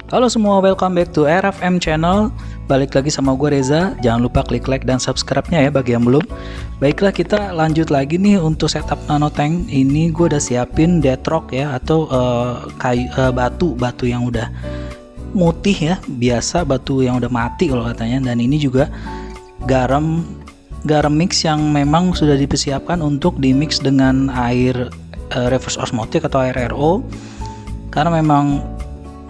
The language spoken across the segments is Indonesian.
Halo semua, welcome back to RFM channel. Balik lagi sama gue Reza. Jangan lupa klik like dan subscribe-nya ya bagi yang belum. Baiklah, kita lanjut lagi nih untuk setup nanotank. Ini gue udah siapin dead rock ya, atau batu yang udah mutih ya, biasa batu yang udah mati kalau katanya. Dan ini juga garam mix yang memang sudah dipersiapkan untuk dimix dengan air reverse osmotic atau air RO, karena memang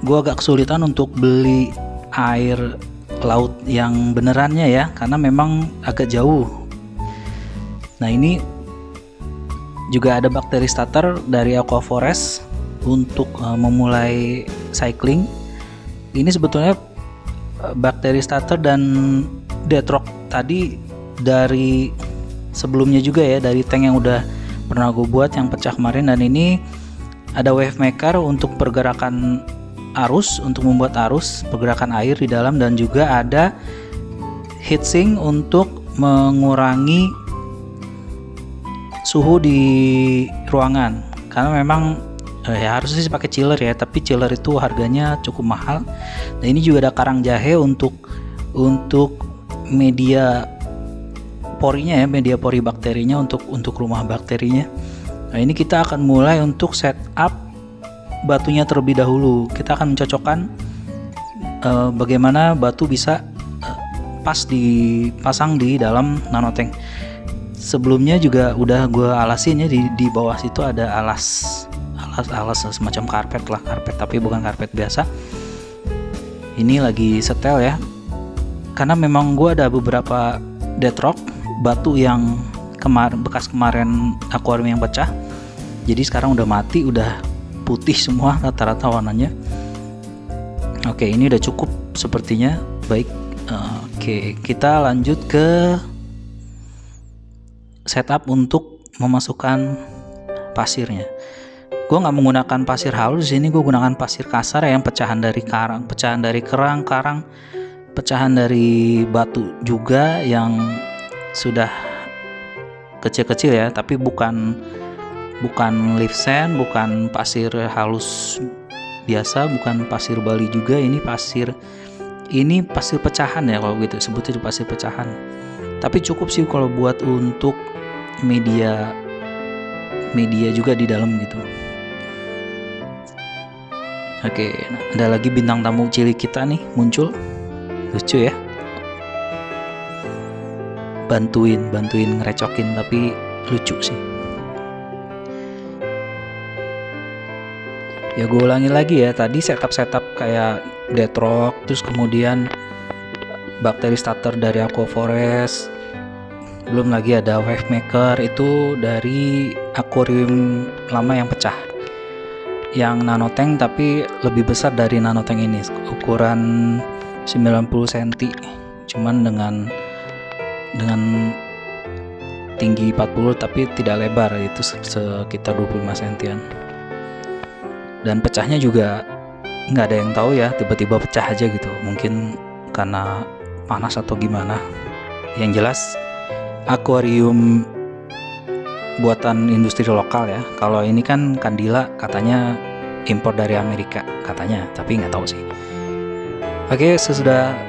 gue agak kesulitan untuk beli air laut yang benerannya ya, karena memang agak jauh. Nah, ini juga ada bakteri starter dari Aquaforest untuk memulai cycling. Ini sebetulnya bakteri starter dan dead rock tadi dari sebelumnya juga ya, dari tank yang udah pernah gue buat yang pecah kemarin. Dan ini ada wave maker untuk pergerakan arus, untuk membuat arus pergerakan air di dalam, dan juga ada heatsink untuk mengurangi suhu di ruangan, karena memang ya harusnya sih pakai chiller ya, tapi chiller itu harganya cukup mahal. Nah, ini juga ada karang jahe untuk media porinya ya, media pori bakterinya, untuk rumah bakterinya. Nah, ini kita akan mulai untuk setup batunya terlebih dahulu. Kita akan mencocokkan bagaimana batu bisa pas dipasang di dalam nanotank. Sebelumnya juga udah gue alasin ya, di bawah situ ada alas semacam karpet tapi bukan karpet biasa. Ini lagi setel ya, karena memang gue ada beberapa dead rock batu yang bekas kemarin akuarium yang pecah, jadi sekarang udah mati, udah putih semua rata-rata warnanya. Oke, ini udah cukup sepertinya. Baik, oke, kita lanjut ke setup untuk memasukkan pasirnya. Gue nggak menggunakan pasir halus di sini, gue gunakan pasir kasar yang pecahan dari kerang, pecahan dari batu juga yang sudah kecil-kecil ya, tapi bukan lift sand, bukan pasir halus biasa, bukan pasir Bali juga. Ini pasir pecahan ya, kalau gitu sebutnya itu pasir pecahan. Tapi cukup sih kalau buat untuk media juga di dalam gitu. Oke, nah, ada lagi bintang tamu cilik kita nih muncul, lucu ya. Bantuin ngerecokin, tapi lucu sih. Ya, gue ulangi lagi ya, tadi setup kayak dead rock, terus kemudian bakteri starter dari Aquaforest, belum lagi ada wave maker itu dari akuarium lama yang pecah, yang nanotank tapi lebih besar dari nanotank ini, ukuran 90 cm, cuman dengan tinggi 40 tapi tidak lebar, itu sekitar 25 cm. Dan pecahnya juga nggak ada yang tahu ya, tiba-tiba pecah aja gitu, mungkin karena panas atau gimana. Yang jelas akuarium buatan industri lokal ya. Kalau ini kan Candila katanya impor dari Amerika katanya, tapi nggak tahu sih. Oke, sesudah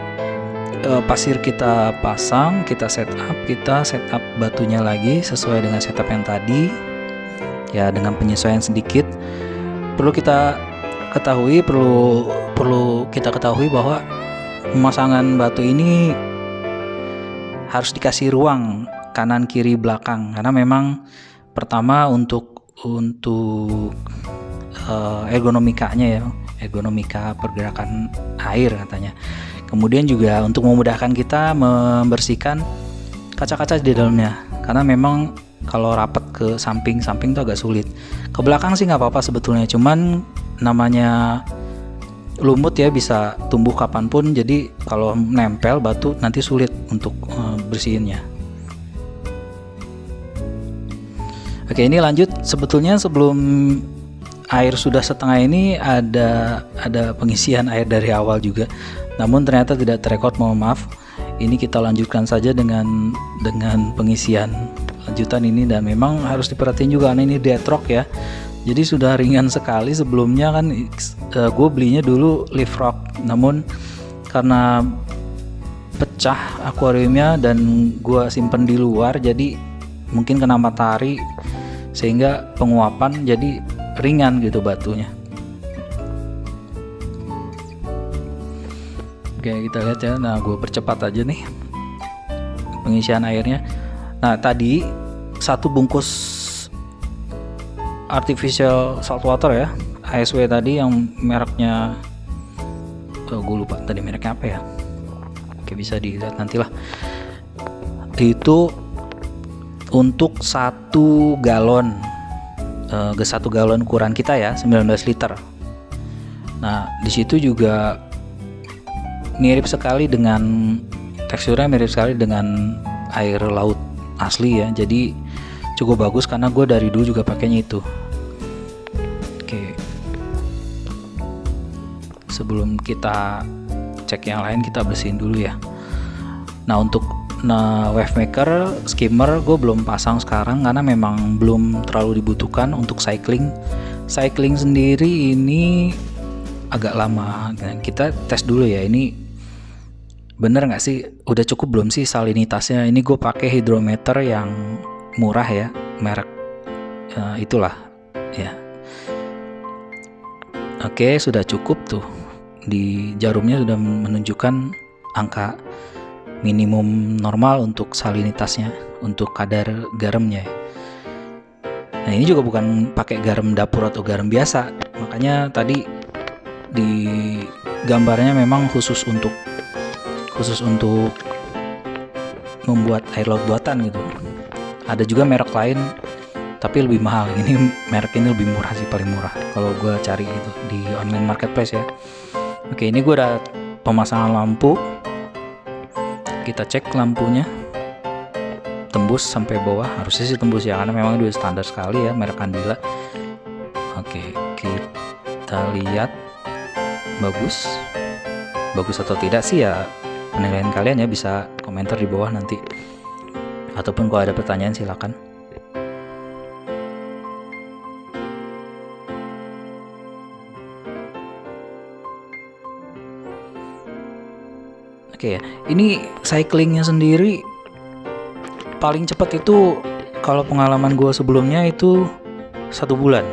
pasir kita pasang, kita setup batunya lagi sesuai dengan setup yang tadi ya, dengan penyesuaian sedikit. Perlu kita ketahui bahwa pemasangan batu ini harus dikasih ruang kanan kiri belakang, karena memang pertama untuk ergonomikanya ya, ergonomika pergerakan air katanya. Kemudian juga untuk memudahkan kita membersihkan kaca-kaca di dalamnya, karena memang kalau rapat ke samping tuh agak sulit. Ke belakang sih nggak apa-apa sebetulnya, cuman namanya lumut ya, bisa tumbuh kapanpun, jadi kalau nempel batu nanti sulit untuk bersihinnya. Oke, ini lanjut. Sebetulnya sebelum air sudah setengah ini ada pengisian air dari awal juga, namun ternyata tidak terekord, mohon maaf. Ini kita lanjutkan saja dengan pengisian lanjutan ini, dan memang harus diperhatiin juga karena ini dead rock ya, Jadi sudah ringan sekali. Sebelumnya kan gue belinya dulu Live Rock, namun karena pecah akuariumnya dan gue simpen di luar, jadi mungkin kena matahari sehingga penguapan jadi ringan gitu batunya. Oke, kita lihat ya. Nah, gue percepat aja nih pengisian airnya. Nah, tadi satu bungkus artificial saltwater ya, ASW tadi yang mereknya gue lupa tadi mereknya apa ya. Oke, bisa dilihat nantilah. Itu untuk 1 galon, 1 galon ukuran kita ya, 19 liter. Nah, di situ juga mirip sekali dengan teksturnya, mirip sekali dengan air laut asli ya. Jadi cukup bagus karena gue dari dulu juga pakainya itu. Oke, sebelum kita cek yang lain, kita bersihin dulu ya. Nah, untuk wave maker, skimmer gue belum pasang sekarang karena memang belum terlalu dibutuhkan untuk cycling. Cycling sendiri ini agak lama. Nah, kita tes dulu ya, ini bener nggak sih, udah cukup belum sih salinitasnya. Ini gue pakai hidrometer yang murah ya, merek itulah ya. Oke, sudah cukup tuh, di jarumnya sudah menunjukkan angka minimum normal untuk salinitasnya, untuk kadar garamnya. Nah, ini juga bukan pakai garam dapur atau garam biasa, makanya tadi di gambarnya memang khusus untuk membuat air laut buatan gitu. Ada juga merek lain tapi lebih mahal. Ini merek ini lebih murah sih, paling murah kalau gue cari itu di online marketplace ya. Oke, ini gue udah pemasangan lampu. Kita cek lampunya tembus sampai bawah, harusnya sih tembus ya karena memang udah standar sekali ya, merek Candila. Oke, kita lihat bagus atau tidak sih ya, penilaian kalian ya, bisa komentar di bawah nanti, ataupun kalau ada pertanyaan silakan. Oke ya, ini cyclingnya sendiri paling cepat itu, kalau pengalaman gue sebelumnya itu 1 bulan.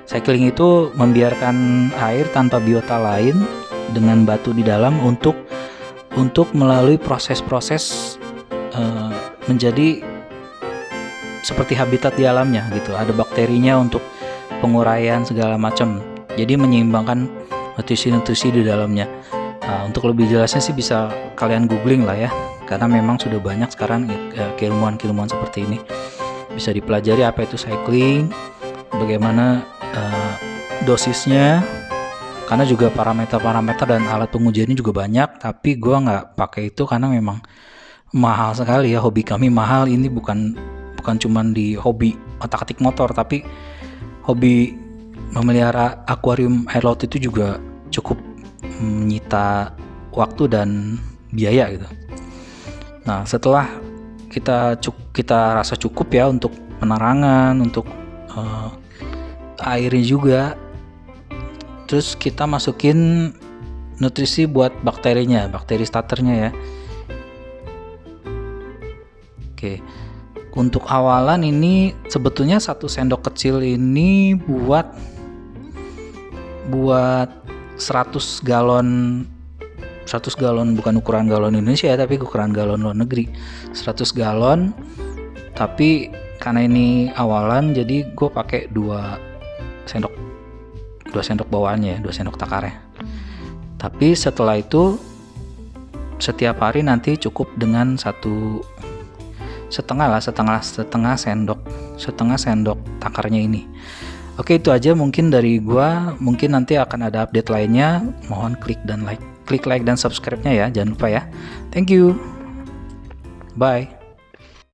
Cycling itu membiarkan air tanpa biota lain dengan batu di dalam untuk melalui proses-proses menjadi seperti habitat di alamnya gitu. Ada bakterinya untuk penguraian segala macam. Jadi menyeimbangkan nutrisi-nutrisi di dalamnya. Nah, untuk lebih jelasnya sih bisa kalian googling lah ya, karena memang sudah banyak sekarang keilmuan-keilmuan seperti ini. Bisa dipelajari apa itu cycling, bagaimana dosisnya, karena juga parameter-parameter dan alat pengujiannya juga banyak. Tapi gue nggak pakai itu karena memang mahal sekali ya, hobi kami mahal. Ini bukan cuman di hobi otak-atik motor, tapi hobi memelihara akuarium air laut itu juga cukup menyita waktu dan biaya gitu. Nah, setelah kita rasa cukup ya untuk penerangan, untuk airnya juga, terus kita masukin nutrisi buat bakterinya, bakteri starternya ya. Oke, untuk awalan ini sebetulnya 1 sendok kecil ini buat 100 galon, bukan ukuran galon Indonesia ya, tapi ukuran galon luar negeri. 100 galon, tapi karena ini awalan jadi gue pakai 2 sendok bawaannya ya, 2 sendok takarnya. Tapi setelah itu setiap hari nanti cukup dengan setengah sendok takarnya ini. Oke, itu aja mungkin dari gua. Mungkin nanti akan ada update lainnya. Mohon klik like dan subscribe-nya ya. Jangan lupa ya. Thank you. Bye.